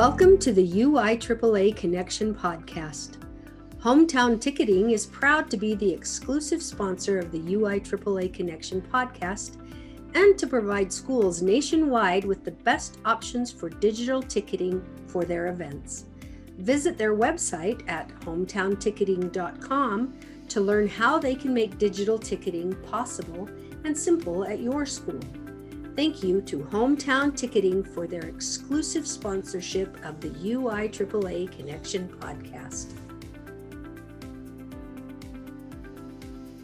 Welcome to the UIAAA Connection podcast. Hometown Ticketing is proud to be the exclusive sponsor of the UIAAA Connection podcast and to provide schools nationwide with the best options for digital ticketing for their events. Visit their website at hometownticketing.com to learn how they can make digital ticketing possible and simple at your school. Thank you to Hometown Ticketing for their exclusive sponsorship of the UIAAA Connection podcast.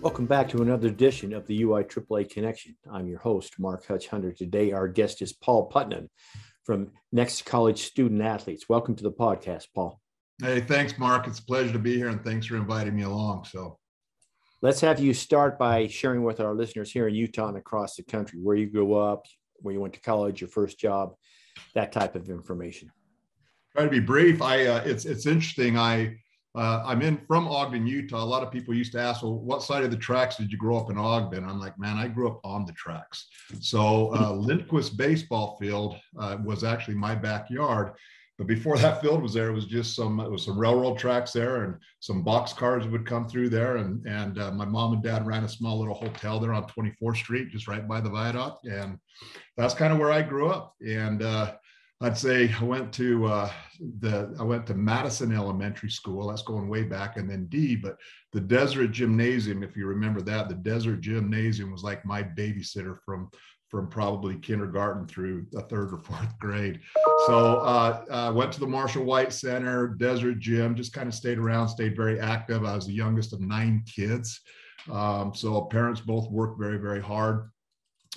Welcome back to another edition of the UIAAA Connection. I'm your host, Mark Hutch-Hunter. Today, our guest is Paul Putnam from Next College Student Athletes. Welcome to the podcast, Paul. Hey, thanks, Mark. It's a pleasure to be here, and thanks for inviting me along. Let's have you start by sharing with our listeners here in Utah and across the country where you grew up, where you went to college, your first job, that type of information. Try to be brief. It's interesting. I'm from Ogden, Utah. A lot of people used to ask, well, what side of the tracks did you grow up in Ogden? I'm like, man, I grew up on the tracks. So Lindquist baseball field was actually my backyard. But before that field was there, it was just some railroad tracks there and some box cars would come through there. And my mom and dad ran a small little hotel there on 24th Street, just right by the viaduct. And that's kind of where I grew up. And I'd say I went to Madison Elementary School. That's going way back, and then but the Desert Gymnasium, if you remember that, the Desert Gymnasium was like my babysitter from probably kindergarten through the third or fourth grade. So I went to the Marshall White Center, Desert Gym, just kind of stayed around, stayed very active. I was the youngest of 9 kids. So parents both worked very, very hard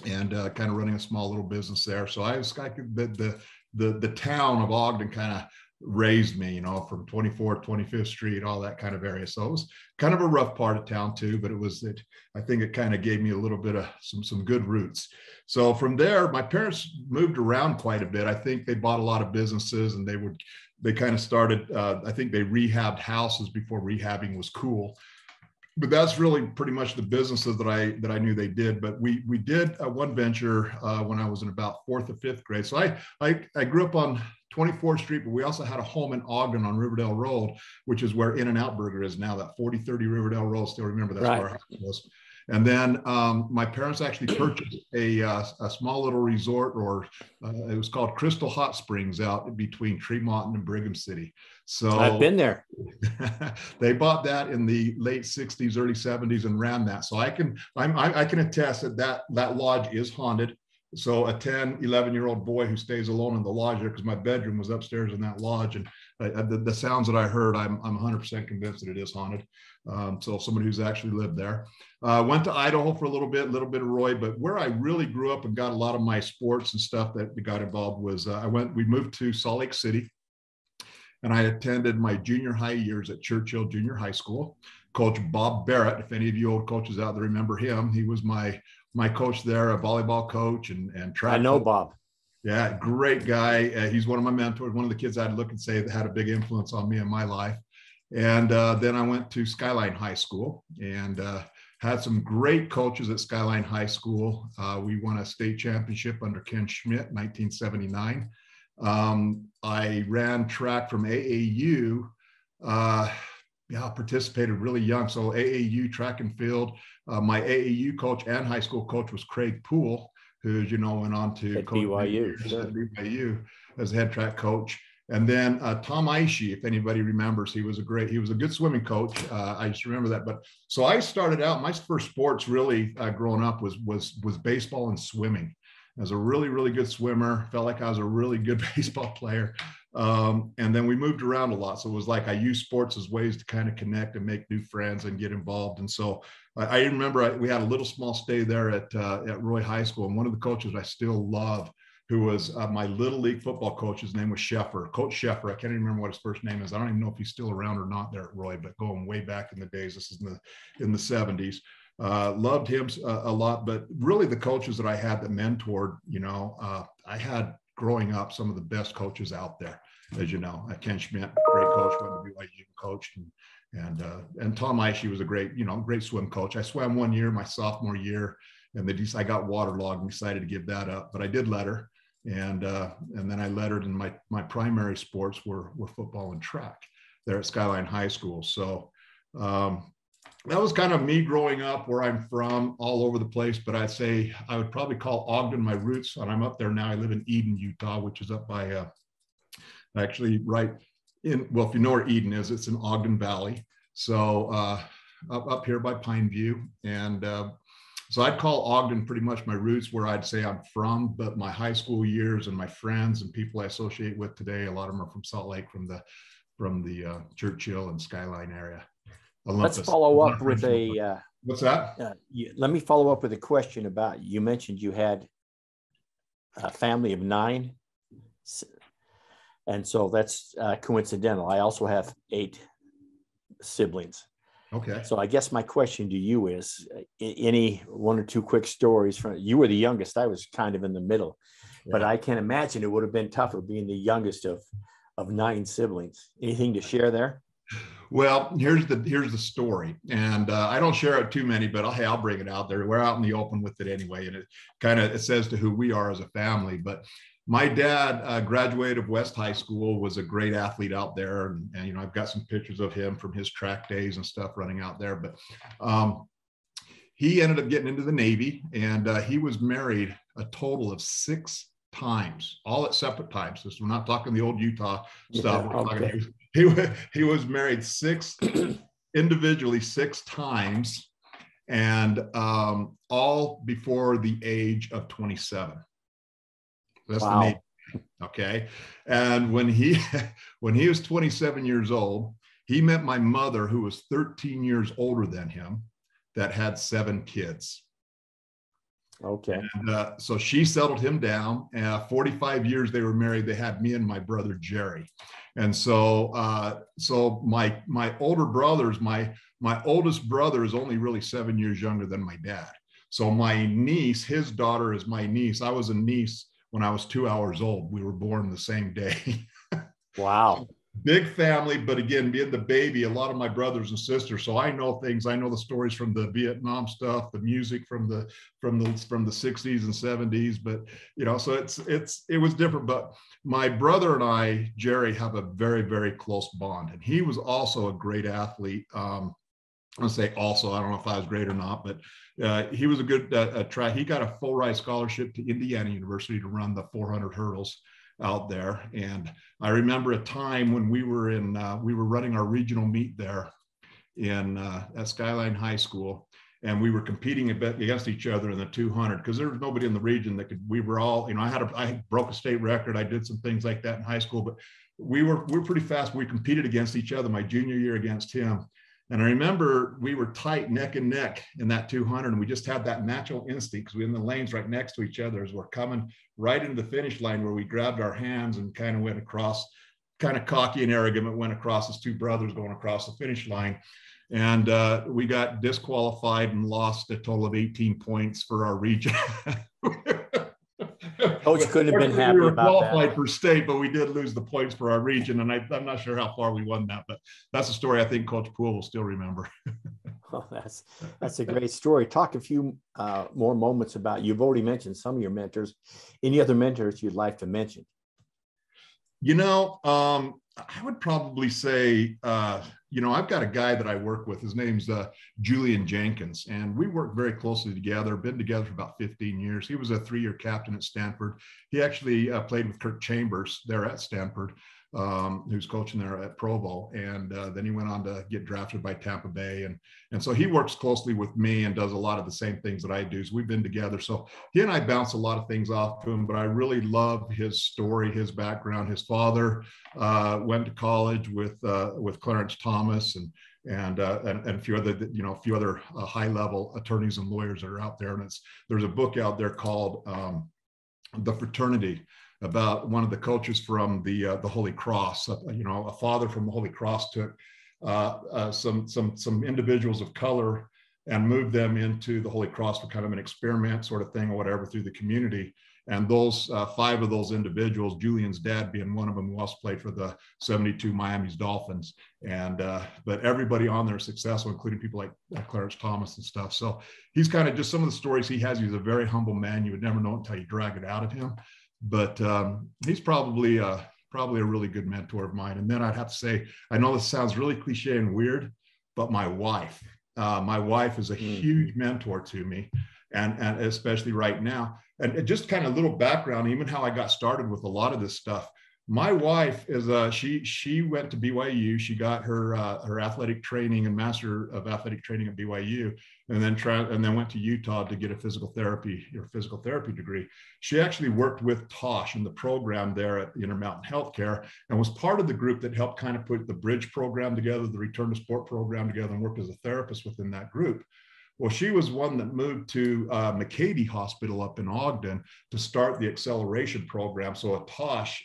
and kind of running a small little business there. So the town of Ogden kind of raised me, from 24th, 25th Street, all that kind of area. So it was kind of a rough part of town too, but I think it kind of gave me a little bit of some good roots. So from there, my parents moved around quite a bit. I think they bought a lot of businesses and they kind of started, I think they rehabbed houses before rehabbing was cool. But that's really pretty much the businesses that I knew they did. But we did one venture when I was in about 4th or 5th grade. So I grew up on 24th Street, but we also had a home in Ogden on Riverdale Road, which is where In-N-Out Burger is now, that 4030 Riverdale Road. Still remember that's right. Where our house was. And then my parents actually purchased a small little resort, or it was called Crystal Hot Springs, out between Tremont and Brigham City. So I've been there. They bought that in the late 60s, early 70s, and ran that. So I can attest that lodge is haunted. So a 10, 11-year-old boy who stays alone in the lodge there, because my bedroom was upstairs in that lodge, and the sounds that I heard, I'm 100% convinced that it is haunted. So somebody who's actually lived there. Went to Idaho for a little bit of Roy, but where I really grew up and got a lot of my sports and stuff that got involved was we moved to Salt Lake City, and I attended my junior high years at Churchill Junior High School. Coach Bob Barrett, if any of you old coaches out there remember him, he was my coach there, a volleyball coach and track. I know coach. Bob. Yeah, great guy. He's one of my mentors, one of the kids I'd look and say that had a big influence on me in my life. And then I went to Skyline High School and had some great coaches at Skyline High School. We won a state championship under Ken Schmidt in 1979. I ran track from AAU. Participated really young. So AAU track and field. My AAU coach and high school coach was Craig Poole, who, went on to at BYU, at BYU as head track coach. And then Tom Ishii, if anybody remembers, he was a good swimming coach. I just remember that. But so I started out, my first sports really growing up was baseball and swimming. I was a really, really good swimmer. Felt like I was a really good baseball player. And then we moved around a lot. So it was like I used sports as ways to kind of connect and make new friends and get involved. And so I remember we had a little small stay there at Roy High School. And one of the coaches I still love, who was my little league football coach, his name was Sheffer, Coach Sheffer. I can't even remember what his first name is. I don't even know if he's still around or not there at Roy, but going way back in the days, this is in the 70s. Loved him a lot, but really the coaches that I had that mentored, I had growing up some of the best coaches out there, as you know. Ken Schmidt, great coach, went to BYU, coached, and Tom Ishii was a great swim coach. I swam one year, my sophomore year, and I got waterlogged and decided to give that up, but I did let her. And then I lettered, and my primary sports were football and track there at Skyline High School. So that was kind of me growing up, where I'm from, all over the place. But I'd say I would probably call Ogden my roots, and I'm up there now. I live in Eden, Utah, which is up by actually right in, well, if you know where Eden is, it's in Ogden Valley. So up here by Pine View. And so I'd call Ogden pretty much my roots, where I'd say I'm from. But my high school years and my friends and people I associate with today, a lot of them are from Salt Lake, from the Churchill and Skyline area. Olympus. Let's follow up with a what's that? Let me follow up with a question about, you mentioned you had a family of 9, and so that's coincidental. I also have 8 siblings. Okay. So I guess my question to you is, any 1 or 2 quick stories from, you were the youngest, I was kind of in the middle, but I can imagine it would have been tougher being the youngest of 9 siblings. Anything to share there? Well, here's the story, and I don't share it too many, but I'll bring it out there. We're out in the open with it anyway, and it says to who we are as a family. But my dad graduated West High School, was a great athlete out there, and you know, I've got some pictures of him from his track days and stuff running out there. But he ended up getting into the Navy, and he was married a total of 6 times, all at separate times. So we're not talking the old Utah stuff. Yeah, okay. He was married individually 6 times, and all before the age of 27. That's wow. the Navy. Okay. And when he was 27 years old, he met my mother, who was 13 years older than him, that had 7 kids. Okay. And so she settled him down. 45 years they were married. They had me and my brother Jerry. And so my older brothers, my oldest brother is only really 7 years younger than my dad. So my niece, his daughter is my niece. I was a niece when I was 2 hours old. We were born the same day. Wow. Big family, but again, being the baby, a lot of my brothers and sisters. So I know things. I know the stories from the Vietnam stuff, the music from the 60s and 70s. But you know, so it was different. But my brother and I, Jerry, have a very, very close bond, and he was also a great athlete. I'm gonna say also, I don't know if I was great or not, but he was a good track. He got a full ride scholarship to Indiana University to run the 400 hurdles out there. And I remember a time when we were running our regional meet there at Skyline High School, and we were competing against each other in the 200, because there was nobody in the region that could. We were all, you know, I broke a state record. I did some things like that in high school, but we were pretty fast. We competed against each other my junior year against him. And I remember we were tight neck and neck in that 200, and we just had that natural instinct, because we were in the lanes right next to each other as we're coming right into the finish line, where we grabbed our hands and kind of went across, kind of cocky and arrogant, but went across as 2 brothers going across the finish line. And we got disqualified and lost a total of 18 points for our region. Coach couldn't have been happy we were about qualified that. for state, but we did lose the points for our region, and I'm not sure how far we won that, but that's a story I think Coach Poole will still remember. Well, that's a great story. Talk a few more moments about, you've already mentioned some of your mentors. Any other mentors you'd like to mention? You know, I would probably say, you know, I've got a guy that I work with. His name's Julian Jenkins, and we work very closely together, been together for about 15 years. He was a 3-year captain at Stanford. He actually played with Kirk Chambers there at Stanford, who's coaching there at Provo. And then he went on to get drafted by Tampa Bay. And so he works closely with me and does a lot of the same things that I do. So we've been together. So he and I bounce a lot of things off to him, but I really love his story, his background. His father went to college with Clarence Thomas and a few other high level attorneys and lawyers that are out there. And there's a book out there called The Fraternity, about one of the coaches from the Holy Cross. You know, a father from the Holy Cross took some individuals of color and moved them into the Holy Cross for kind of an experiment sort of thing or whatever through the community. And those 5 of those individuals, Julian's dad being one of them, who also played for the 72 Miami's Dolphins. And but everybody on there is successful, including people like Clarence Thomas and stuff. So he's kind of just some of the stories he has. He's a very humble man. You would never know it until you drag it out of him. but he's probably a really good mentor of mine. And then I'd have to say, I know this sounds really cliche and weird, but my wife is a huge mentor to me, and especially right now. And just kind of little background, even how I got started with a lot of this stuff. My wife is she went to BYU. She got her athletic training and Master of Athletic Training at BYU, and then went to Utah to get a physical therapy degree. She actually worked with Tosh in the program there at Intermountain Healthcare, and was part of the group that helped kind of put the Bridge program together, the Return to Sport program together, and worked as a therapist within that group. Well, she was one that moved to McCady Hospital up in Ogden to start the acceleration program. So a Tosh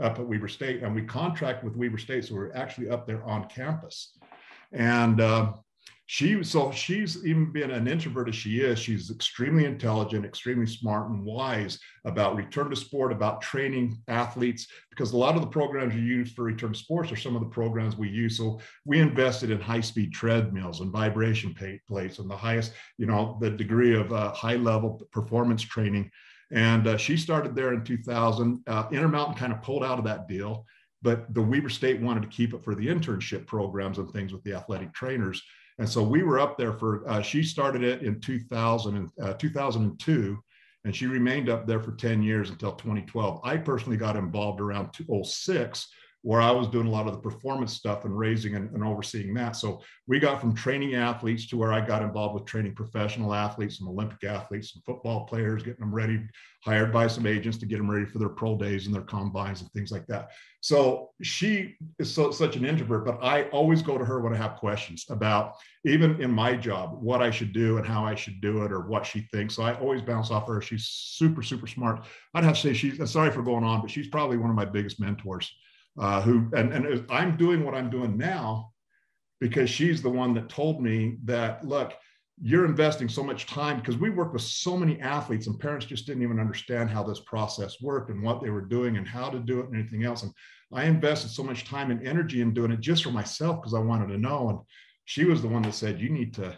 up at Weber State, and we contract with Weber State, so we're actually up there on campus. And she's even been an introvert as she is, she's extremely intelligent, extremely smart and wise about return to sport, about training athletes, because a lot of the programs you use for return to sports are some of the programs we use. So we invested in high-speed treadmills and vibration plates and the highest, the degree of high-level performance training. And she started there in 2000. Intermountain kind of pulled out of that deal, but the Weber State wanted to keep it for the internship programs and things with the athletic trainers. And so we were up there she started it in 2002, and she remained up there for 10 years until 2012. I personally got involved around 2006, where I was doing a lot of the performance stuff and raising and overseeing that. So we got from training athletes to where I got involved with training professional athletes and Olympic athletes and football players, getting them ready, hired by some agents to get them ready for their pro days and their combines and things like that. So she is such an introvert, but I always go to her when I have questions about, even in my job, what I should do and how I should do it, or what she thinks. So I always bounce off her. She's super, super smart. I'd have to say sorry for going on, but she's probably one of my biggest mentors. And I'm doing what I'm doing now because she's the one that told me that, look, you're investing so much time, because we work with so many athletes and parents just didn't even understand how this process worked and what they were doing and how to do it and anything else. And I invested so much time and energy in doing it just for myself because I wanted to know. And she was the one that said, you need to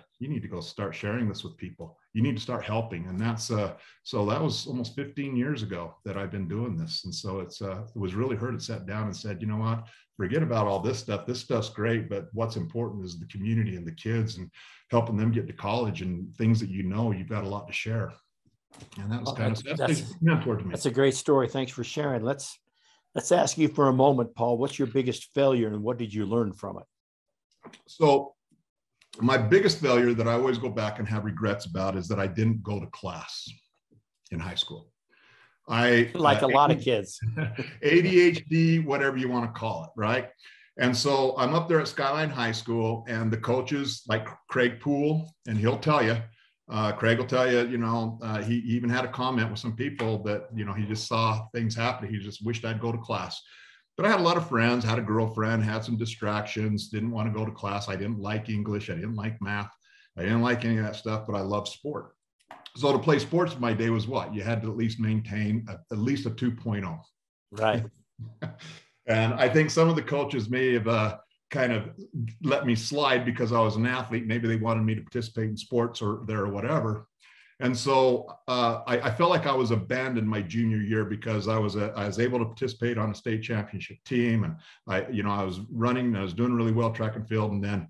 go start sharing this with people. You need to start helping. And that's so that was almost 15 years ago that I've been doing this. And so it was really her that sat down and said, you know what, forget about all this stuff. This stuff's great, but what's important is the community and the kids and helping them get to college and things that you've got a lot to share. And that was that's mentor to me. That's a great story. Thanks for sharing. Let's ask you for a moment, Paul, what's your biggest failure and what did you learn from it? So my biggest failure that I always go back and have regrets about is that I didn't go to class in high school. A lot of kids. ADHD, whatever you want to call it, right? And so I'm up there at Skyline High School, and the coaches like Craig Poole, and he'll tell you, Craig will tell you, he even had a comment with some people that, he just saw things happen. He just wished I'd go to class. But I had a lot of friends, had a girlfriend, had some distractions, didn't want to go to class. I didn't like English. I didn't like math. I didn't like any of that stuff, but I loved sport. So to play sports in my day was what? You had to at least maintain at least a 2.0. Right. And I think some of the coaches may have kind of let me slide because I was an athlete. Maybe they wanted me to participate in sports or whatever. And so I felt like I was abandoned my junior year because I was able to participate on a state championship team, and I was running, I was doing really well track and field, and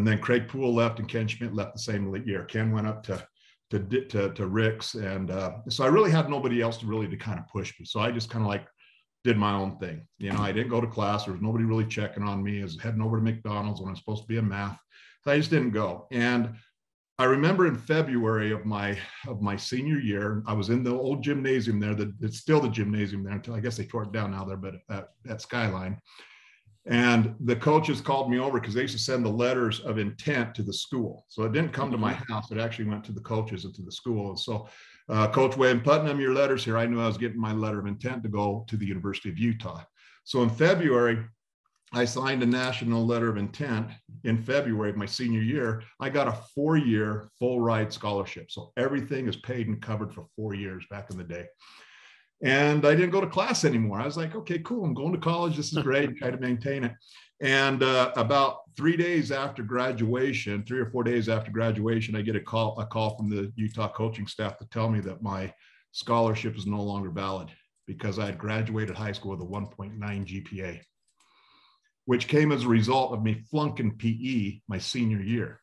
then Craig Poole left and Ken Schmidt left the same year. Ken went up to Rick's, and so I really had nobody else to kind of push me. So I just kind of did my own thing. I didn't go to class. There was nobody really checking on me. I was heading over to McDonald's when I was supposed to be in math. So I just didn't go. And I remember in February of my senior year, I was in the old gymnasium there. It's still the gymnasium there until I guess they tore it down now there, but at Skyline. And the coaches called me over because they used to send the letters of intent to the school. So it didn't come to my house. It actually went to the coaches and to the school. And so Coach Wayne Putnam, your letters here. I knew I was getting my letter of intent to go to the University of Utah. So in February, I signed a national letter of intent in February of my senior year. I got a 4-year full ride scholarship. So everything is paid and covered for 4 years back in the day. And I didn't go to class anymore. I was like, okay, cool. I'm going to college. This is great. Try to maintain it. And about 3 days after graduation, 3 or 4 days after graduation, I get a call from the Utah coaching staff to tell me that my scholarship is no longer valid because I had graduated high school with a 1.9 GPA, which came as a result of me flunking PE my senior year.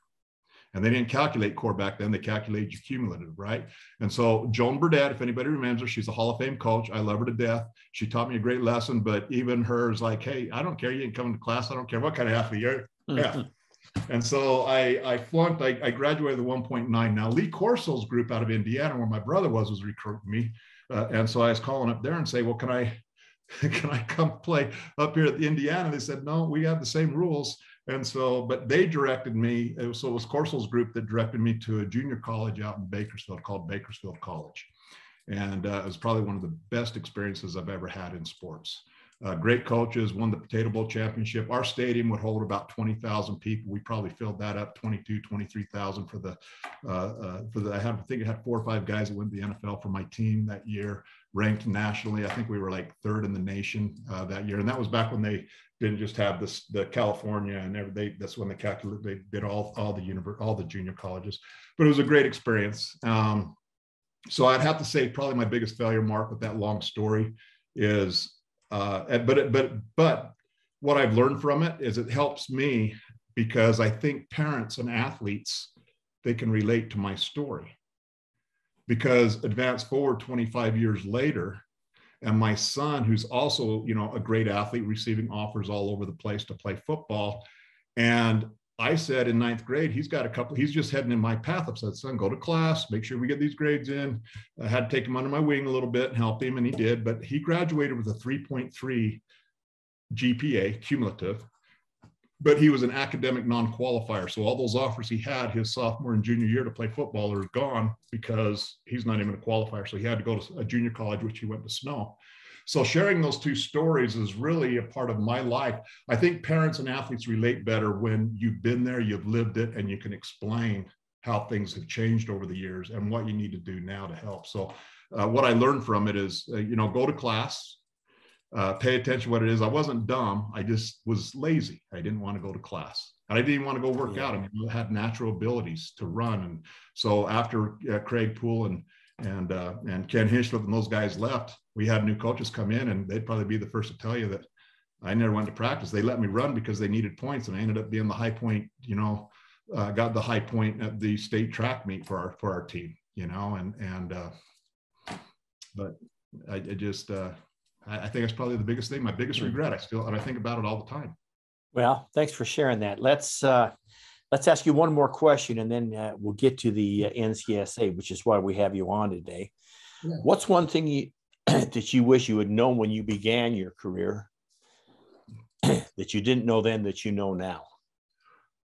And they didn't calculate core back then, they calculated your cumulative, right? And so Joan Burdett, if anybody remembers her, she's a Hall of Fame coach. I love her to death. She taught me a great lesson, but even her is like, hey, I don't care, you ain't coming to class, I don't care what kind of athlete you're. Yeah. And so I flunked, I graduated with 1.9. Now, Lee Corso's group out of Indiana, where my brother was recruiting me. And so I was calling up there and say, well, can I come play up here at the Indiana? They said, no, we have the same rules. And so, but they directed me, it was Corso's group that directed me to a junior college out in Bakersfield called Bakersfield College. And it was probably one of the best experiences I've ever had in sports. Great coaches, won the Potato Bowl championship. Our stadium would hold about 20,000 people. We probably filled that up, 23,000 for the, I think it had 4 or 5 guys that went to the NFL for my team that year, ranked nationally. I think we were like 3rd in the nation that year. And that was back when they didn't just have this, the California and everything. That's when they did all the junior colleges, but it was a great experience. So I'd have to say probably my biggest failure, Mark, with that long story is, but what I've learned from it is it helps me because I think parents and athletes, they can relate to my story. Because advance forward 25 years later, and my son, who's also, a great athlete, receiving offers all over the place to play football. And I said in 9th grade, he's just heading in my path. I said, son, go to class, make sure we get these grades in. I had to take him under my wing a little bit and help him, and he did, but he graduated with a 3.3 GPA cumulative, but he was an academic non-qualifier. So all those offers he had his sophomore and junior year to play football are gone because he's not even a qualifier. So he had to go to a junior college, which he went to Snow. So sharing those two stories is really a part of my life. I think parents and athletes relate better when you've been there, you've lived it, and you can explain how things have changed over the years and what you need to do now to help. So what I learned from it is, go to class, pay attention to what it is. I wasn't dumb. I just was lazy. I didn't want to go to class. And I didn't even want to go work out. I mean, I had natural abilities to run. And so after Craig Poole and Ken Hinchcliffe and those guys left, we had new coaches come in, and they'd probably be the first to tell you that I never went to practice. They let me run because they needed points, and I ended up being the high point, got the high point at the state track meet for our team, but I just, I think that's probably the biggest thing, my biggest regret. I think about it all the time. Well, thanks for sharing that. Let's ask you one more question, and then we'll get to the NCSA, which is why we have you on today. Yeah. What's one thing that you wish you had known when you began your career that you didn't know then that you know now?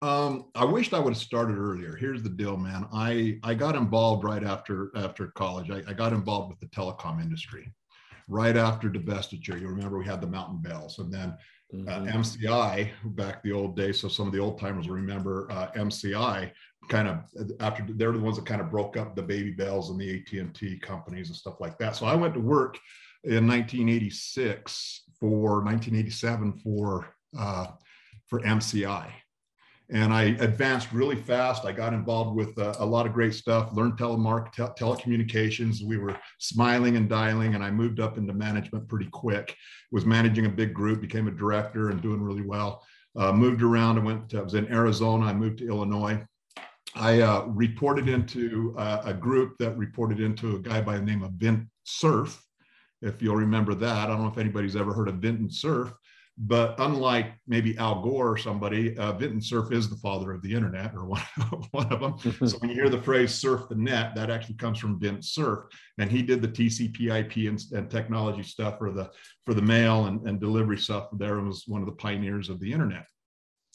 I wished I would have started earlier. Here's the deal, man. I got involved right after college. I got involved with the telecom industry right after divestiture. You remember we had the Mountain Bells, and then MCI back the old days. So some of the old timers will remember MCI kind of after, they're the ones that kind of broke up the Baby Bells and the AT&T companies and stuff like that. So I went to work in 1987 for MCI. And I advanced really fast. I got involved with a lot of great stuff, learned telecommunications. We were smiling and dialing, and I moved up into management pretty quick. Was managing a big group, became a director and doing really well. Moved around. I was in Arizona. I moved to Illinois. I reported into a group that reported into a guy by the name of Vint Cerf, if you'll remember that. I don't know if anybody's ever heard of Vint and Cerf. But unlike maybe Al Gore or somebody, Vint Cerf is the father of the internet, or one of them. So when you hear the phrase surf the net, that actually comes from Vint Cerf. And he did the TCP/IP and technology stuff for the mail and delivery stuff there, and was one of the pioneers of the internet.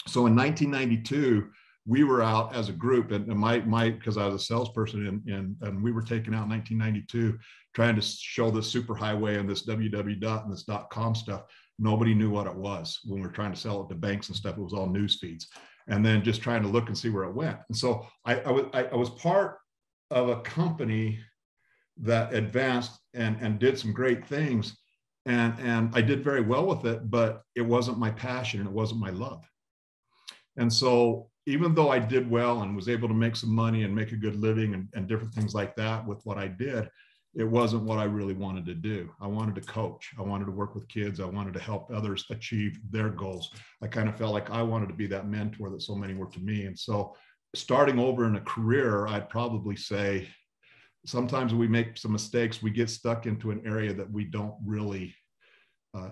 So in 1992, we were out as a group, and because I was a salesperson, and we were taken out in 1992, trying to show this superhighway and this www and this .com stuff. Nobody knew what it was when we were trying to sell it to banks and stuff. It was all news feeds, and then just trying to look and see where it went. And so I was part of a company that advanced and did some great things, and I did very well with it, but it wasn't my passion and it wasn't my love. And so even though I did well and was able to make some money and make a good living and different things like that with what I did, it wasn't what I really wanted to do. I wanted to coach. I wanted to work with kids. I wanted to help others achieve their goals. I kind of felt like I wanted to be that mentor that so many were to me. And so starting over in a career, I'd probably say sometimes we make some mistakes. We get stuck into an area that we don't really,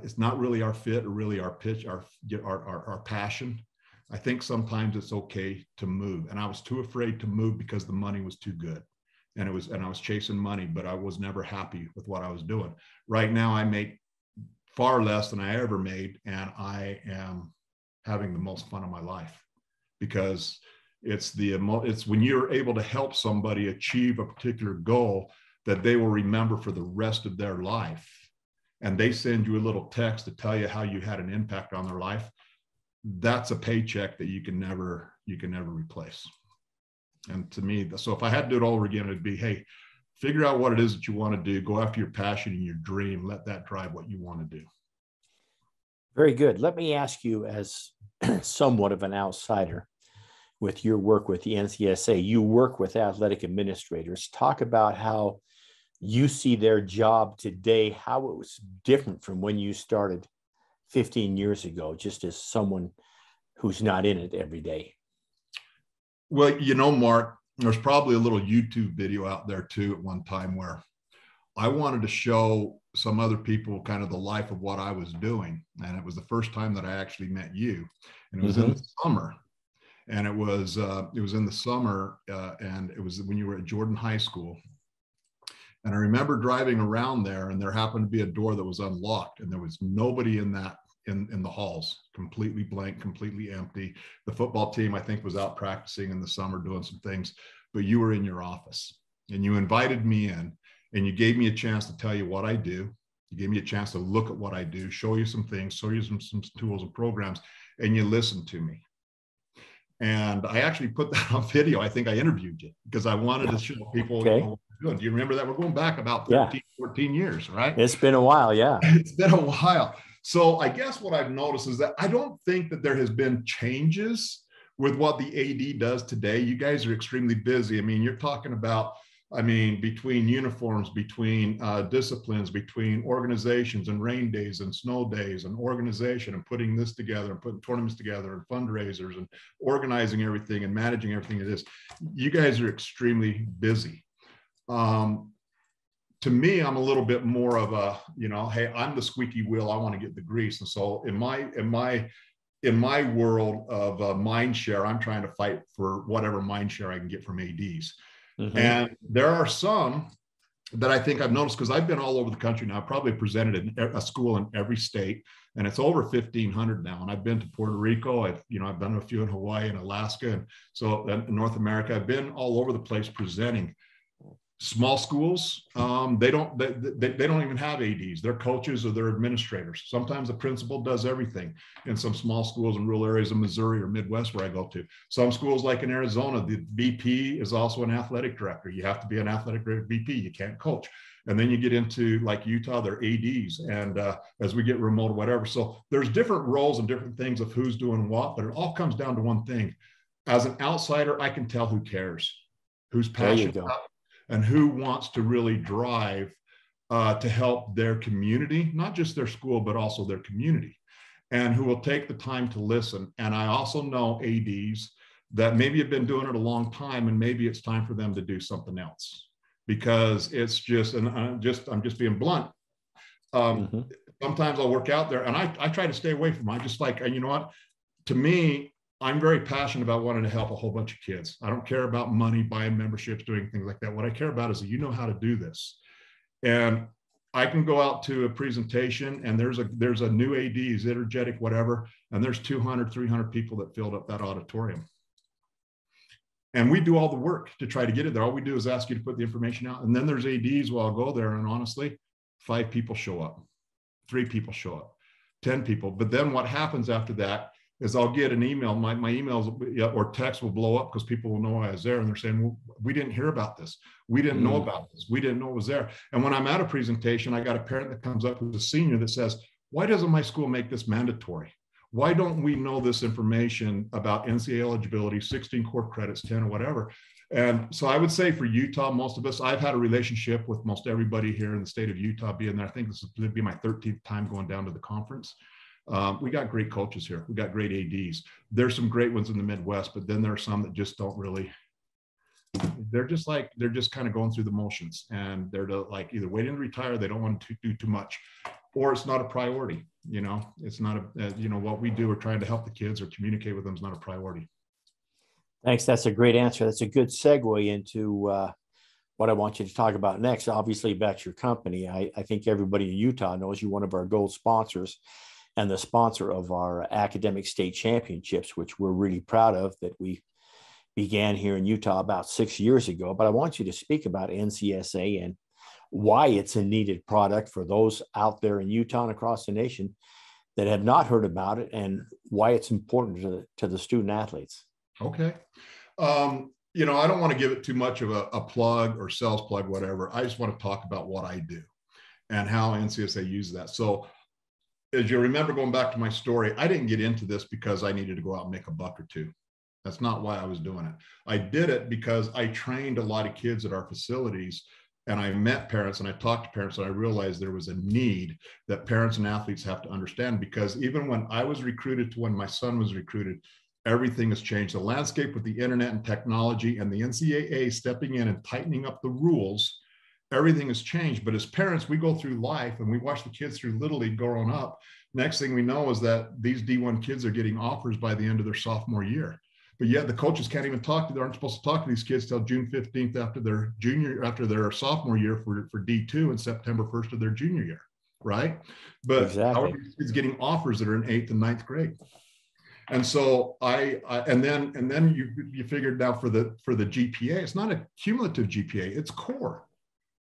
it's not really our fit or really our pitch, our passion. I think sometimes it's okay to move. And I was too afraid to move because the money was too good. And I was chasing money, but I was never happy with what I was doing. Right now, I make far less than I ever made, and I am having the most fun of my life, because it's when you're able to help somebody achieve a particular goal that they will remember for the rest of their life, and they send you a little text to tell you how you had an impact on their life. That's a paycheck that you can never replace. And to me, so if I had to do it all over again, it'd be, hey, figure out what it is that you want to do. Go after your passion and your dream. Let that drive what you want to do. Very good. Let me ask you, as somewhat of an outsider, with your work with the NCSA, you work with athletic administrators. Talk about how you see their job today, how it was different from when you started 15 years ago, just as someone who's not in it every day. Well, Mark, there's probably a little YouTube video out there too at one time where I wanted to show some other people kind of the life of what I was doing. And it was the first time that I actually met you. And it was in the summer. And it was in the summer, and it was when you were at Jordan High School. And I remember driving around there, and there happened to be a door that was unlocked, and there was nobody in the halls, completely blank, completely empty. The football team, I think, was out practicing in the summer doing some things, but you were in your office, and you invited me in, and you gave me a chance to tell you what I do. You gave me a chance to look at what I do, show you some things, show you some tools and programs, and you listened to me. And I actually put that on video. I think I interviewed you because I wanted to show people what we're doing. Do you remember that? We're going back about 13, 14 years, right? It's been a while, yeah. It's been a while. So I guess what I've noticed is that I don't think that there has been changes with what the AD does today. You guys are extremely busy. I mean, you're talking about, between uniforms, between disciplines, between organizations and rain days and snow days and organization and putting this together and putting tournaments together and fundraisers and organizing everything and managing everything it is. You guys are extremely busy. To me, I'm a little bit more of a, hey, I'm the squeaky wheel. I want to get the grease. And so in my world of mind share, I'm trying to fight for whatever mind share I can get from ADs. And there are some that I think I've noticed, because I've been all over the country now. I've probably presented in a school in every state, and it's over 1,500 now. And I've been to Puerto Rico. I've done a few in Hawaii and Alaska. And so in North America, I've been all over the place presenting. Small schools, they don't even have ADs. They're coaches or they're administrators. Sometimes the principal does everything in some small schools in rural areas of Missouri or Midwest where I go to. Some schools, like in Arizona, the VP is also an athletic director. You have to be an athletic director VP. You can't coach. And then you get into, like Utah, they're ADs. And as we get remote or whatever. So there's different roles and different things of who's doing what, but it all comes down to one thing. As an outsider, I can tell who cares, who's passionate about it, and who wants to really drive to help their community, not just their school, but also their community, and who will take the time to listen. And I also know ADs that maybe have been doing it a long time, and maybe it's time for them to do something else, because it's just, and I'm just being blunt. Sometimes I'll work out there, and I try to stay away from it. I just like, and you know what, to me, I'm very passionate about wanting to help a whole bunch of kids. I don't care about money, buying memberships, doing things like that. What I care about is that you know how to do this. And I can go out to a presentation, and there's a new AD, is energetic, whatever, and there's 200, 300 people that filled up that auditorium. And we do all the work to try to get it there. All we do is ask you to put the information out. And then there's ADs, well, I'll go there, and honestly, 5 people show up, 3 people show up, 10 people. But then what happens after that is I'll get an email, my emails or text will blow up because people will know I was there, and they're saying, well, we didn't hear about this. We didn't know about this. We didn't know it was there. And when I'm at a presentation, I got a parent that comes up who's a senior that says, why doesn't my school make this mandatory? Why don't we know this information about NCAA eligibility, 16 core credits, 10 or whatever? And so I would say for Utah, most of us, I've had a relationship with most everybody here in the state of Utah being there. I think this would be my 13th time going down to the conference. We got great coaches here. We got great ADs. There's some great ones in the Midwest, but then there are some that just don't really, they're just kind of going through the motions, and they're like either waiting to retire, they don't want to do too much, or it's not a priority. You know, it's not what we do, we're trying to help the kids or communicate with them is not a priority. Thanks. That's a great answer. That's a good segue into what I want you to talk about next. Obviously, about your company. I think everybody in Utah knows you're one of our gold sponsors and the sponsor of our academic state championships, which we're really proud of, that we began here in Utah about 6 years ago. But I want you to speak about NCSA and why it's a needed product for those out there in Utah and across the nation that have not heard about it, and why it's important to the student athletes. Okay. I don't want to give it too much of a plug or sales plug, whatever. I just want to talk about what I do and how NCSA uses that. So as you remember, going back to my story, I didn't get into this because I needed to go out and make a buck or two. That's not why I was doing it. I did it because I trained a lot of kids at our facilities, and I met parents and I talked to parents, and I realized there was a need that parents and athletes have to understand, because even when I was recruited to when my son was recruited, everything has changed. The landscape with the internet and technology and the NCAA stepping in and tightening up the rules, everything has changed. But as parents, we go through life and we watch the kids through Little League growing up. Next thing we know is that these D1 kids are getting offers by the end of their sophomore year. But yet the coaches can't even talk to, they aren't supposed to talk to these kids till June 15th after their sophomore year for D2, and September 1st of their junior year, right? But exactly. How are these kids getting offers that are in 8th and 9th grade? And so and then you figured out for the GPA, it's not a cumulative GPA, it's core.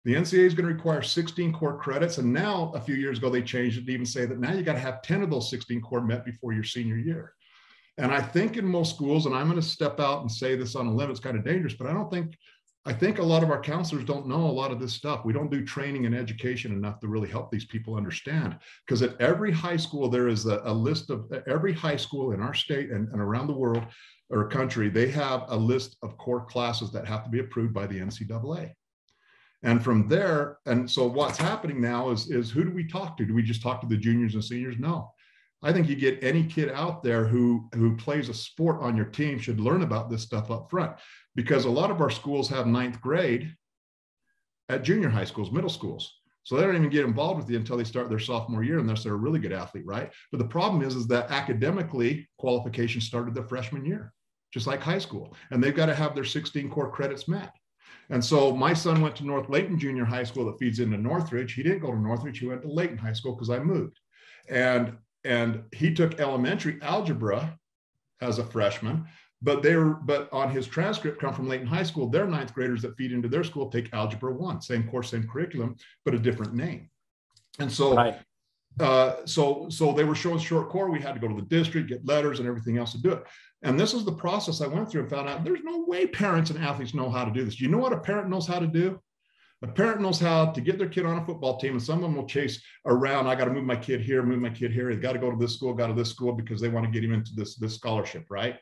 The NCAA is going to require 16 core credits. And now a few years ago, they changed it to even say that now you got to have 10 of those 16 core met before your senior year. And I think in most schools, and I'm going to step out and say this on a limb, it's kind of dangerous, but I think a lot of our counselors don't know a lot of this stuff. We don't do training and education enough to really help these people understand. Because at every high school, there is a list of every high school in our state and around the world or country, they have a list of core classes that have to be approved by the NCAA. And from there, and so what's happening now is who do we talk to? Do we just talk to the juniors and seniors? No. I think you get any kid out there who plays a sport on your team should learn about this stuff up front, because a lot of our schools have 9th grade at junior high schools, middle schools. So they don't even get involved with you until they start their sophomore year, unless they're a really good athlete, right? But the problem is that academically qualification started their freshman year, just like high school. And they've got to have their 16 core credits met. And so my son went to North Layton Junior High School that feeds into Northridge. He didn't go to Northridge, he went to Layton High School because I moved. And he took elementary algebra as a freshman, but on his transcript come from Layton High School, their 9th graders that feed into their school take Algebra 1, same course, same curriculum, but a different name. And so, right. So they were showing short core. We had to go to the district, get letters and everything else to do it. And this is the process I went through and found out there's no way parents and athletes know how to do this. You know what a parent knows how to do? A parent knows how to get their kid on a football team, and some of them will chase around. I got to move my kid here, move my kid here. They got to go to this school, because they want to get him into this scholarship, right?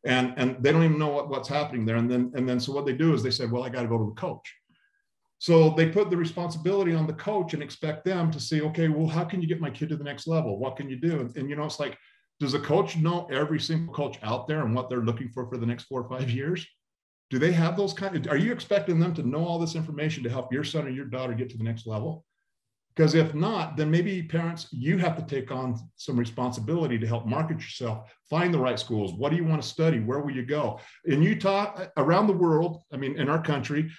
And they don't even know what's happening there. And then so what they do is they say, well, I got to go to the coach. So they put the responsibility on the coach and expect them to say, okay, well, how can you get my kid to the next level? What can you do? And it's like, does a coach know every single coach out there and what they're looking for the next 4 or 5 years? Do they have those are you expecting them to know all this information to help your son or your daughter get to the next level? Because if not, then maybe parents, you have to take on some responsibility to help market yourself, find the right schools. What do you want to study? Where will you go? In Utah, around the world, in our country,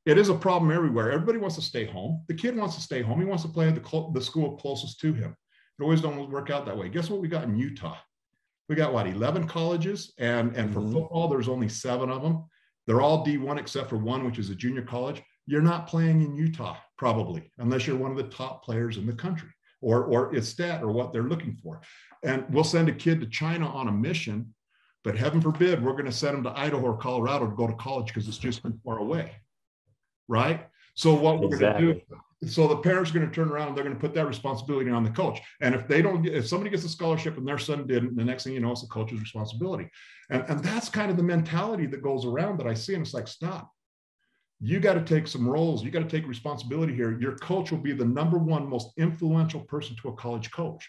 it is a problem everywhere. Everybody wants to stay home. The kid wants to stay home. He wants to play at the school closest to him. It always don't work out that way. Guess what we got in Utah? We got 11 colleges, and for football, there's only 7 of them. They're all D1 except for one, which is a junior college. You're not playing in Utah, probably, unless you're one of the top players in the country, or it's stat or what they're looking for. And we'll send a kid to China on a mission, but heaven forbid, we're going to send them to Idaho or Colorado to go to college because it's just too far away, right? So what we're going to do, So the parents are going to turn around and they're going to put that responsibility on the coach. And if somebody gets a scholarship and their son didn't, the next thing you know, it's the coach's responsibility. And that's kind of the mentality that goes around that I see. And it's like, stop. You got to take some roles. You got to take responsibility here. Your coach will be the number one most influential person to a college coach.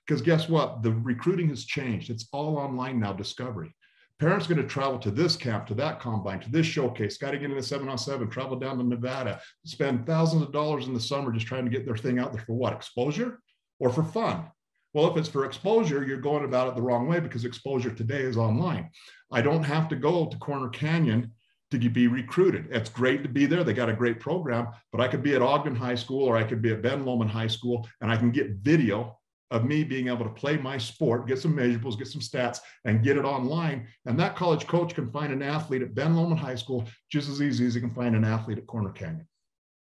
Because guess what? The recruiting has changed. It's all online now, discovery. Parents are going to travel to this camp, to that combine, to this showcase, got to get in the 7-on-7, travel down to Nevada, spend thousands of dollars in the summer just trying to get their thing out there for what? Exposure or for fun? Well, if it's for exposure, you're going about it the wrong way because exposure today is online. I don't have to go to Corner Canyon to be recruited. It's great to be there. They got a great program, but I could be at Ogden High School or I could be at Ben Lomond High School and I can get video of me being able to play my sport, get some measurables, get some stats, and get it online. And that college coach can find an athlete at Ben Lomond High School just as easy as he can find an athlete at Corner Canyon.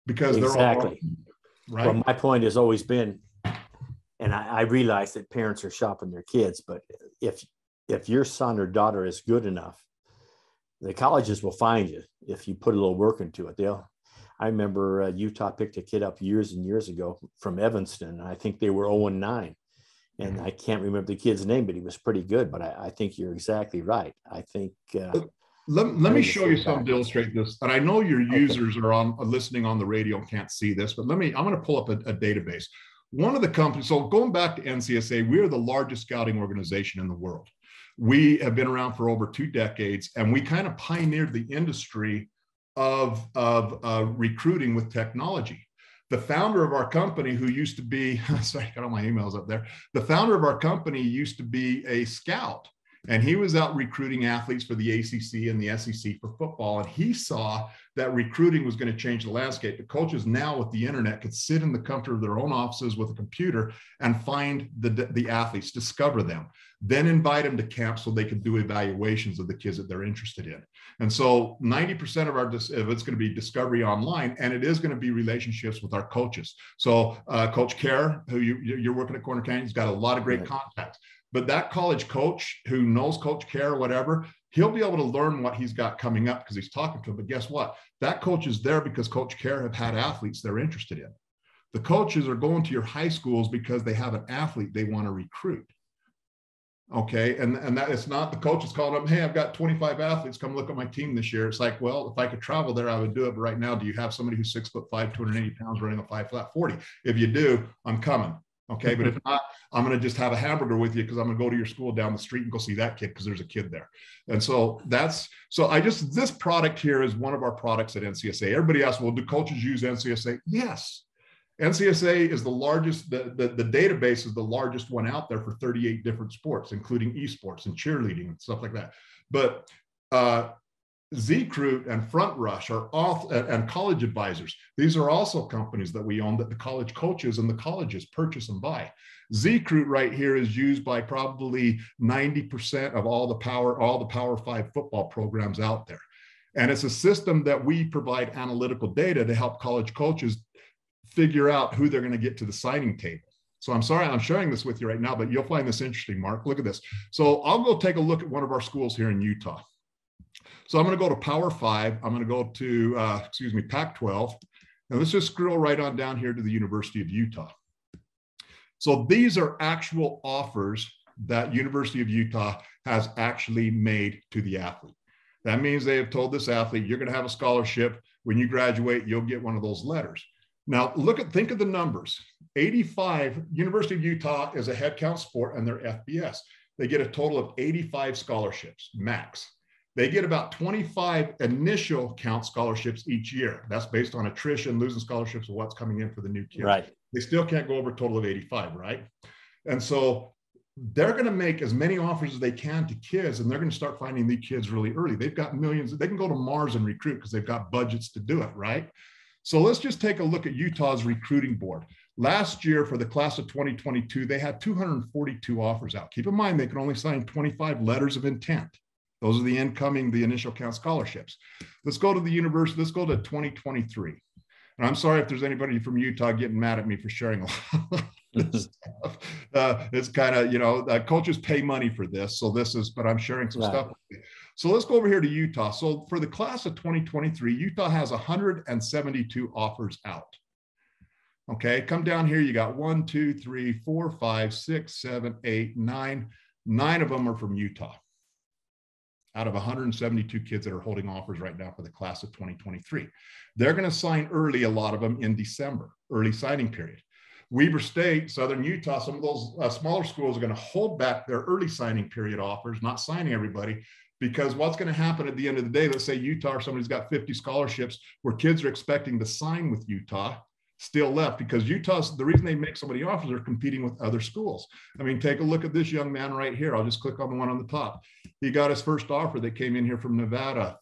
Because exactly. They're all right. Well, my point has always been, and I realize that parents are shopping their kids, but if your son or daughter is good enough, the colleges will find you if you put a little work into it. I remember Utah picked a kid up years and years ago from Evanston. I think they were 0-9. And I can't remember the kid's name, but he was pretty good. But I think you're exactly right. I think. Let me show you something to illustrate this. And I know your users are listening on the radio and can't see this, but I'm going to pull up a database. One of the companies, so going back to NCSA, we are the largest scouting organization in the world. We have been around for over 2 decades, and we kind of pioneered the industry of recruiting with technology. The founder of our company, who used to be, sorry, I got all my emails up there. The founder of our company used to be a scout, and he was out recruiting athletes for the ACC and the SEC for football. And he saw that recruiting was going to change the landscape. The coaches now with the internet could sit in the comfort of their own offices with a computer and find the athletes, discover them, then invite them to camp so they could do evaluations of the kids that they're interested in. And so 90% of it's going to be discovery online, and it is going to be relationships with our coaches. So Coach Kerr, who you're working at Corner Canyon, has got a lot of great contacts. But that college coach who knows Coach Kerr or whatever, he'll be able to learn what he's got coming up because he's talking to him. But guess what? That coach is there because Coach Kerr have had athletes they're interested in. The coaches are going to your high schools because they have an athlete they want to recruit. Okay. And that it's not the coach is calling up, hey, I've got 25 athletes, come look at my team this year. It's like, well, if I could travel there, I would do it. But right now, do you have somebody who's 6'5", 280 pounds, running a 5 flat 40? If you do, I'm coming. Okay. But if not, I'm going to just have a hamburger with you because I'm going to go to your school down the street and go see that kid because there's a kid there. And so this product here is one of our products at NCSA. Everybody asks, well, do coaches use NCSA? Yes. NCSA is the largest, the database is the largest one out there for 38 different sports, including esports and cheerleading and stuff like that. But Z-Recruit and Front Rush and College Advisors. These are also companies that we own that the college coaches and the colleges purchase and buy. Z-Recruit right here is used by probably 90% of all the Power 5 football programs out there. And it's a system that we provide analytical data to help college coaches figure out who they're going to get to the signing table. So I'm sorry, I'm sharing this with you right now, but you'll find this interesting, Mark. Look at this. So I'll go take a look at one of our schools here in Utah. So I'm going to go to Power 5. I'm going to go to, Pac-12. And let's just scroll right on down here to the University of Utah. So these are actual offers that University of Utah has actually made to the athlete. That means they have told this athlete, you're going to have a scholarship. When you graduate, you'll get one of those letters. Now, think of the numbers. 85, University of Utah is a head count sport and they're FBS. They get a total of 85 scholarships, max. They get about 25 initial count scholarships each year. That's based on attrition, losing scholarships, or what's coming in for the new kids. Right. They still can't go over a total of 85, right? And so they're going to make as many offers as they can to kids, and they're going to start finding these kids really early. They've got millions. They can go to Mars and recruit because they've got budgets to do it, right? So let's just take a look at Utah's recruiting board. Last year for the class of 2022, they had 242 offers out. Keep in mind, they can only sign 25 letters of intent. Those are the initial count scholarships. Let's go to the university. Let's go to 2023. And I'm sorry if there's anybody from Utah getting mad at me for sharing a lot of this stuff. It's kind of, coaches pay money for this. So but I'm sharing some stuff. So let's go over here to Utah. So for the class of 2023, Utah has 172 offers out. Okay, come down here. You got 1, 2, 3, 4, 5, 6, 7, 8, 9. 9 of them are from Utah out of 172 kids that are holding offers right now for the class of 2023. They're going to sign early, a lot of them in December, early signing period. Weber State, Southern Utah, some of those smaller schools are going to hold back their early signing period offers, not signing everybody, because what's going to happen at the end of the day, let's say Utah or somebody's got 50 scholarships where kids are expecting to sign with Utah, still left, because Utah's, the reason they make so many offers, are competing with other schools. I mean, take a look at this young man right here. I'll just click on the one on the top. He got his first offer that came in here from Nevada,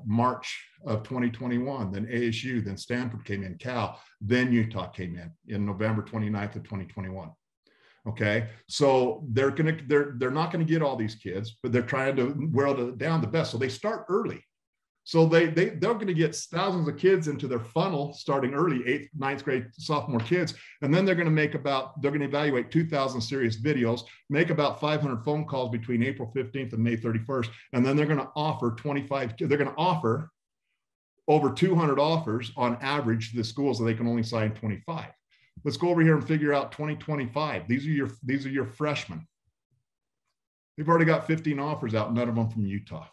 March of 2021, then ASU, then Stanford came in, Cal, then Utah came in November 29th of 2021. Okay, so they're not going to get all these kids, but they're trying to whittle it down the best. So they start early. So they're going to get thousands of kids into their funnel starting early, 8th, 9th grade sophomore kids. And then they're going to evaluate 2,000 serious videos, make about 500 phone calls between April 15th and May 31st. And then they're going to offer over 200 offers on average to the schools, so they can only sign 25. Let's go over here and figure out 2025. These are your freshmen. They've already got 15 offers out, none of them from Utah.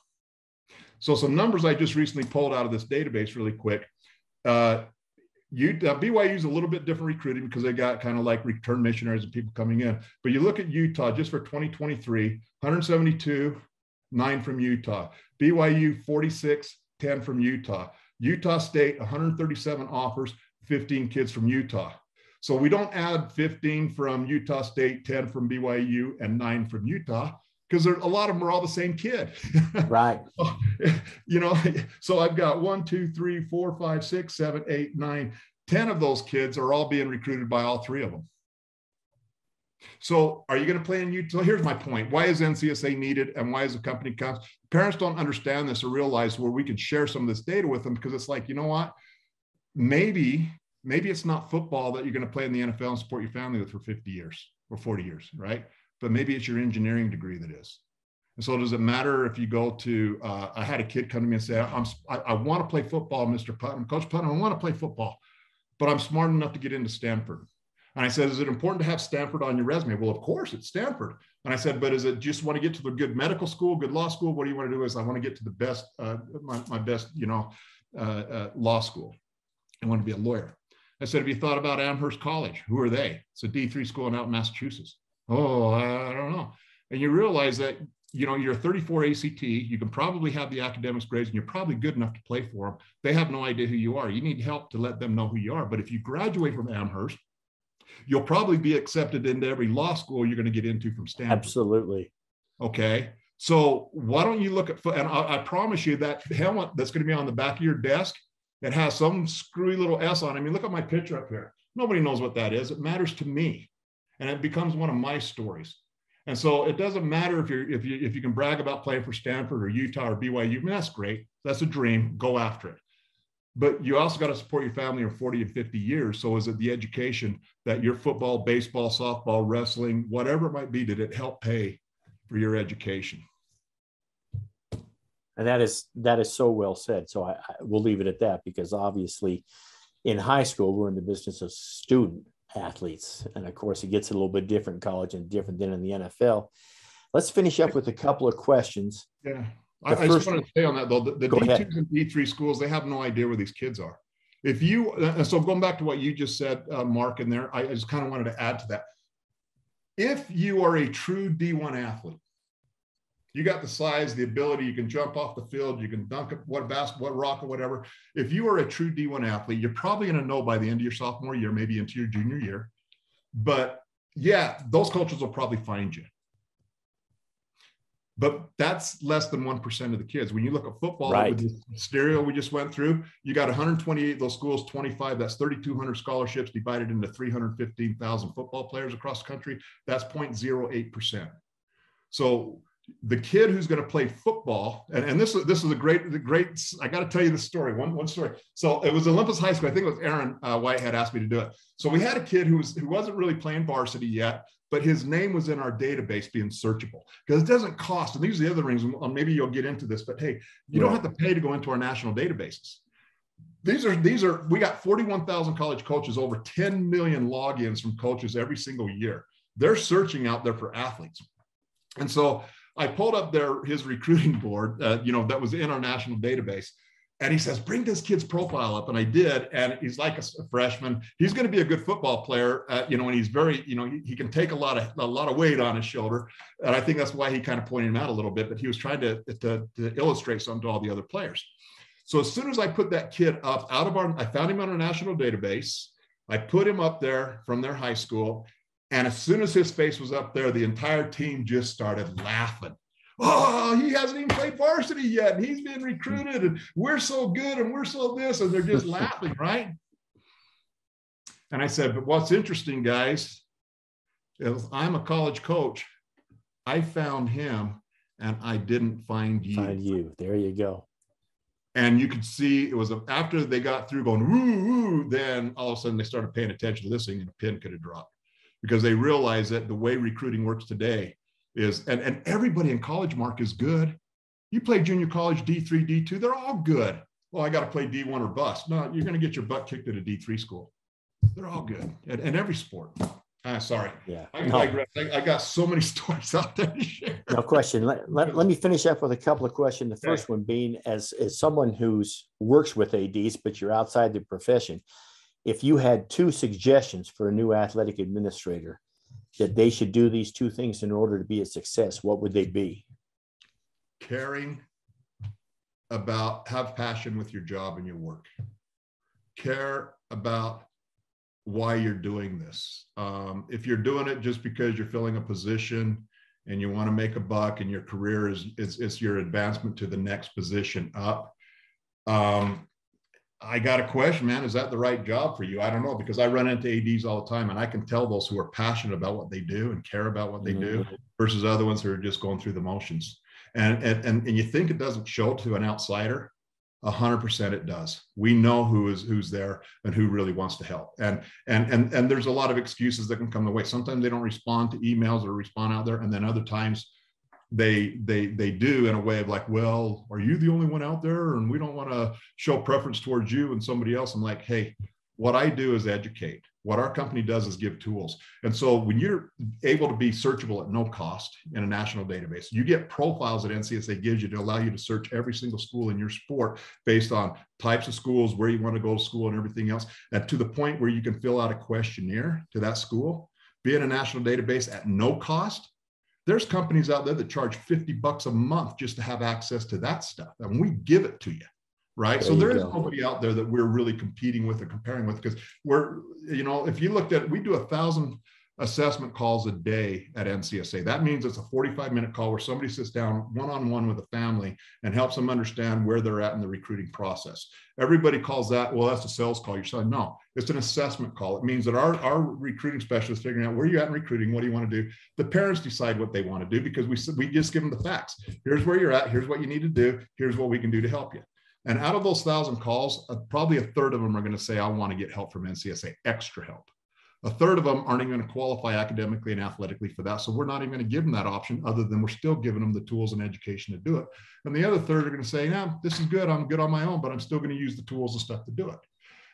So some numbers I just recently pulled out of this database really quick. BYU's a little bit different recruiting because they got kind of like return missionaries and people coming in. But you look at Utah just for 2023, 172, 9 from Utah. BYU, 46, 10 from Utah. Utah State, 137 offers, 15 kids from Utah. So we don't add 15 from Utah State, 10 from BYU, and 9 from Utah, because a lot of them are all the same kid. Right. You know, so I've got 1, 2, 3, 4, 5, 6, 7, 8, 9, 10 of those kids are all being recruited by all 3 of them. So are you going to play in Utah? Here's my point. Why is NCSA needed, and why is the company comes? Parents don't understand this or realize where we can share some of this data with them, because it's like, you know what? Maybe it's not football that you're going to play in the NFL and support your family with for 50 years or 40 years, right? But maybe it's your engineering degree that is. And so does it matter if you go to, I had a kid come to me and say, I want to play football, Mr. Putnam. Coach Putnam, I want to play football, but I'm smart enough to get into Stanford. And I said, is it important to have Stanford on your resume? Well, of course, it's Stanford. And I said, but is it just want to get to the good medical school, good law school? What do you want to do? Is I want to get to the best, my best, law school. I want to be a lawyer. I said, have you thought about Amherst College? Who are they? It's a D3 school out in Massachusetts. Oh, I don't know. And you realize that, you're a 34 ACT, you can probably have the academics grades, and you're probably good enough to play for them. They have no idea who you are. You need help to let them know who you are. But if you graduate from Amherst, you'll probably be accepted into every law school you're going to get into from Stanford. Absolutely. Okay. So why don't you look at, and I promise you that helmet that's going to be on the back of your desk, it has some screwy little S on it. I mean, look at my picture up here. Nobody knows what that is. It matters to me. And it becomes one of my stories. And so it doesn't matter if you can brag about playing for Stanford or Utah or BYU. I mean, that's great. That's a dream. Go after it. But you also got to support your family in 40 and 50 years. So is it the education that your football, baseball, softball, wrestling, whatever it might be, did it help pay for your education? And that is so well said. So I will leave it at that, because obviously in high school, we're in the business of student athletes. And of course, it gets a little bit different in college and different than in the NFL. Let's finish up with a couple of questions. Yeah. I just want to say on that, though, the D2s and D3 schools, they have no idea where these kids are. So going back to what you just said, Mark, in there, I just kind of wanted to add to that. If you are a true D1 athlete, you got the size, the ability, you can jump off the field, you can dunk it, what rock or whatever. If you are a true D1 athlete, you're probably going to know by the end of your sophomore year, maybe into your junior year. But yeah, those coaches will probably find you. But that's less than 1% of the kids. When you look at football, right, with the stereo we just went through, you got 128 of those schools, 25, that's 3,200 scholarships divided into 315,000 football players across the country. That's 0.08%. So the kid who's going to play football, and this is a great, I got to tell you the story, one story. So it was Olympus High School. I think it was Aaron White had asked me to do it. So we had a kid who wasn't really playing varsity yet, but his name was in our database being searchable, because it doesn't cost. And these are the other reasons, maybe you'll get into this, but hey, you don't have to pay to go into our national databases. We got 41,000 college coaches, over 10 million logins from coaches every single year. They're searching out there for athletes. And so I pulled up his recruiting board, that was in our national database. And he says, bring this kid's profile up. And I did. And he's like a freshman. He's going to be a good football player, and he's very, he can take a lot of weight on his shoulder. And I think that's why he kind of pointed him out a little bit, but he was trying to illustrate something to all the other players. So as soon as I put that kid up I found him on our national database. I put him up there from their high school. And as soon as his face was up there, the entire team just started laughing. Oh, he hasn't even played varsity yet. And he's been recruited and we're so good and we're so this. And they're just laughing, right? And I said, but what's interesting, guys, is I'm a college coach. I found him and I didn't find you. Find you. There you go. And you could see it was after they got through going, woo, woo, then all of a sudden they started paying attention to this thing and a pin could have dropped, because they realized that the way recruiting works today is, and everybody in college, Mark, is good. You play junior college, D3, D2, they're all good. Well, I got to play D1 or bust. No, you're going to get your butt kicked at a D3 school. They're all good in every sport. Sorry. Yeah. I got so many stories out there to share. No question. Let me finish up with a couple of questions. The first one being, as someone who's works with ADs, but you're outside the profession, if you had 2 suggestions for a new athletic administrator that they should do these 2 things in order to be a success, what would they be? Caring about, have passion with your job and your work. Care about why you're doing this. If you're doing it just because you're filling a position and you want to make a buck and your career is your advancement to the next position up, I got a question, man, is that the right job for you? I don't know, because I run into ADs all the time and I can tell those who are passionate about what they do and care about what they do versus other ones who are just going through the motions. And you think it doesn't show to an outsider? 100% it does. We know who's there and who really wants to help. And there's a lot of excuses that can come the way. Sometimes they don't respond to emails or respond out there. And then other times they do in a way of like, well, are you the only one out there? And we don't want to show preference towards you and somebody else. I'm like, hey, what I do is educate. What our company does is give tools. And so when you're able to be searchable at no cost in a national database, you get profiles that NCSA gives you to allow you to search every single school in your sport based on types of schools, where you want to go to school and everything else. And to the point where you can fill out a questionnaire to that school, be in a national database at no cost. There's companies out there that charge $50 a month just to have access to that stuff. And we give it to you. Right. So there is nobody out there that we're really competing with or comparing with, because we're, if you looked at, we do 1,000 assessment calls a day at NCSA. That means it's a 45-minute call where somebody sits down one-on-one with a family and helps them understand where they're at in the recruiting process. Everybody calls that, well, that's a sales call. You're saying, no, it's an assessment call. It means that our recruiting specialist figuring out where you're at in recruiting, what do you want to do? The parents decide what they want to do, because we just give them the facts. Here's where you're at. Here's what you need to do. Here's what we can do to help you. And out of those 1,000 calls, probably 1/3 of them are going to say, I want to get help from NCSA, extra help. 1/3 of them aren't even going to qualify academically and athletically for that. So we're not even going to give them that option, other than we're still giving them the tools and education to do it. And the other 1/3 are going to say, yeah, this is good. I'm good on my own, but I'm still going to use the tools and stuff to do it.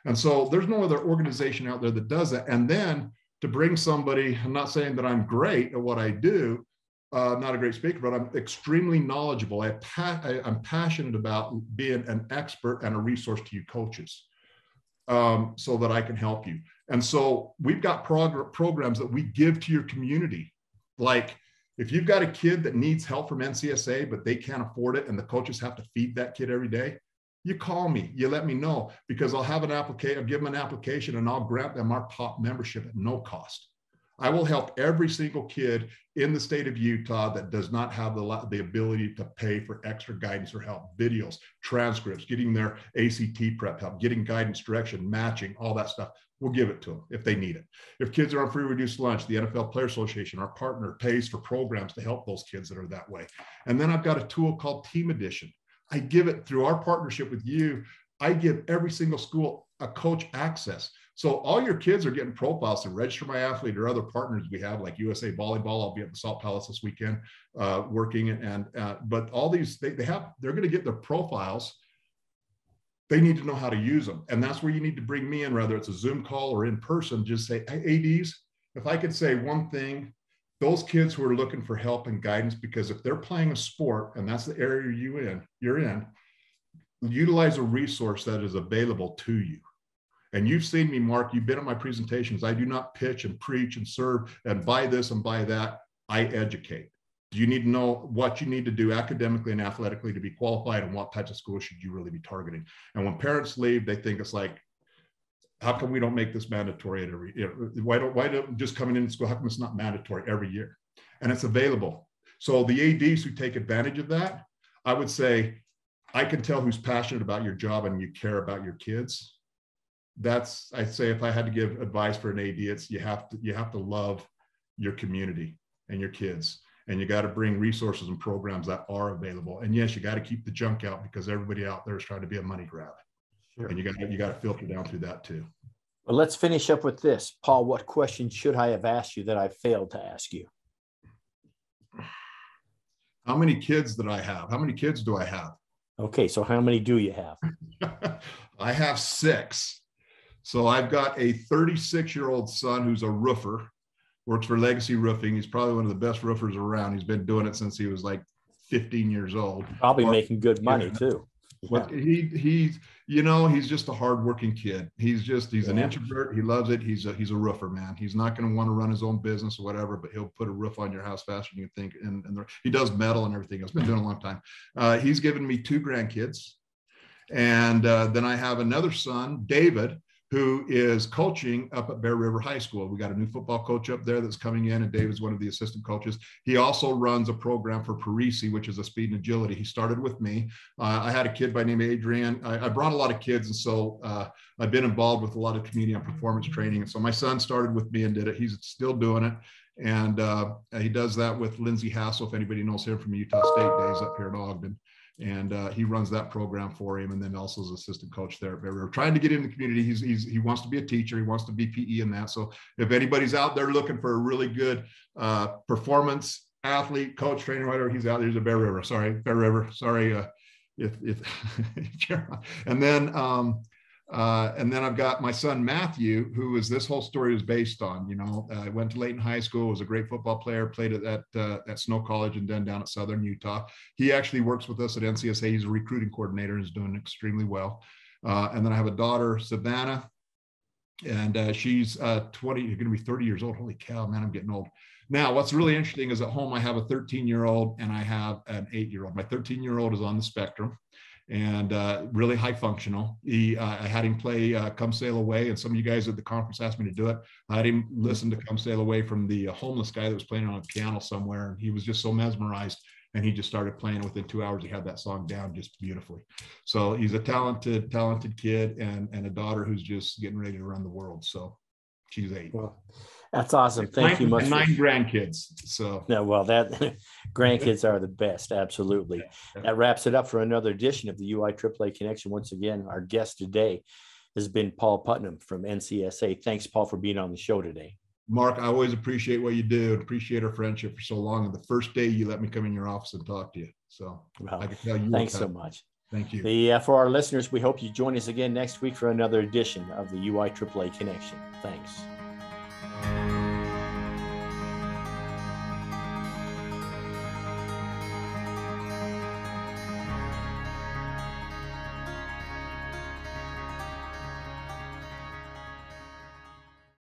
And so there's no other organization out there that does that. And then to bring somebody, I'm not saying that I'm great at what I do, not a great speaker, but I'm extremely knowledgeable. I'm passionate about being an expert and a resource to you coaches, so that I can help you. And so we've got programs that we give to your community. Like if you've got a kid that needs help from NCSA, but they can't afford it and the coaches have to feed that kid every day, you call me, you let me know, because I'll have an application, I'll give them an application and I'll grant them our top membership at no cost. I will help every single kid in the state of Utah that does not have the ability to pay for extra guidance or help, videos, transcripts, getting their ACT prep help, getting guidance, direction, matching, all that stuff. We'll give it to them if they need it. If kids are on free reduced lunch, the NFL Player Association, our partner, pays for programs to help those kids that are that way. And then I've got a tool called Team Edition. I give it through our partnership with you. I give every single school a coach access. So all your kids are getting profiles to Register My Athlete or other partners we have, like USA Volleyball. I'll be at the Salt Palace this weekend working. But all these, they're going to get their profiles they need to know how to use them. And that's where you need to bring me in, whether it's a Zoom call or in person. Just say, hey, ADs, if I could say one thing, those kids who are looking for help and guidance, because if they're playing a sport and that's the area you're in, utilize a resource that is available to you. And you've seen me, Mark, you've been at my presentations. I do not pitch and preach and serve and buy this and buy that. I educate. You need to know what you need to do academically and athletically to be qualified, and what types of schools should you really be targeting. And when parents leave, they think it's like, how come we don't make this mandatory at every year? Why don't just coming into school, how come it's not mandatory every year? And it's available. So the ADs who take advantage of that, I would say, I can tell who's passionate about your job and you care about your kids. That's, I'd say, if I had to give advice for an AD, it's you have to love your community and your kids. And you got to bring resources and programs that are available. And yes, you got to keep the junk out, because everybody out there is trying to be a money grab. Sure. And you got to filter down through that too. Well, let's finish up with this. Paul, what question should I have asked you that I failed to ask you? How many kids did I have? How many kids do I have? Okay, so how many do you have? I have 6. So I've got a 36-year-old son who's a roofer, works for Legacy Roofing. He's probably one of the best roofers around. He's been doing it since he was like 15 years old. Probably making good money too. But he's just a hardworking kid. He's an introvert. He loves it. He's a roofer, man. He's not going to want to run his own business or whatever, but he'll put a roof on your house faster than you think. And he does metal and everything else. Been doing it a long time. He's given me 2 grandkids. And then I have another son, David, who is coaching up at Bear River High School. We got a new football coach up there that's coming in, and David's one of the assistant coaches. He also runs a program for Parisi, which is a speed and agility. He started with me. I had a kid by name Adrian. I brought a lot of kids, and so I've been involved with a lot of community and performance training. And so my son started with me and did it. He's still doing it. And he does that with Lindsay Hassel, if anybody knows him from Utah State days up here in Ogden. And he runs that program for him, and then also as assistant coach there. We're trying to get in the community. He wants to be a teacher. He wants to be PE in that. So if anybody's out there looking for a really good performance athlete, coach, trainer, whatever, he's out there. He's a Bear River. Sorry. And then I've got my son, Matthew, who is, this whole story is based on, went to Layton High School, was a great football player, played at Snow College and then down at Southern Utah. He actually works with us at NCSA. He's a recruiting coordinator and is doing extremely well. And then I have a daughter, Savannah, and she's 20, you're going to be 30 years old. Holy cow, man, I'm getting old. Now, what's really interesting is at home, I have a 13-year-old and I have an 8-year-old. My 13-year-old is on the spectrum and really high functional. I had him play Come Sail Away, and some of you guys at the conference asked me to do it. I had him listen to Come Sail Away from the homeless guy that was playing on a piano somewhere, and he was just so mesmerized, and he just started playing. Within 2 hours, he had that song down just beautifully. So he's a talented kid, and a daughter who's just getting ready to run the world. So she's 8. Well, that's awesome. Thank you much. 9 grandkids. So no, well, that grandkids are the best. Absolutely. That wraps it up for another edition of the UIAAA Connection. Once again, our guest today has been Paul Putnam from NCSA. Thanks, Paul, for being on the show today. Mark, I always appreciate what you do and appreciate our friendship for so long. And the first day you let me come in your office and talk to you. So well, I can tell you. Thanks so much. Thank you. For our listeners, we hope you join us again next week for another edition of the UIAAA Connection. Thanks.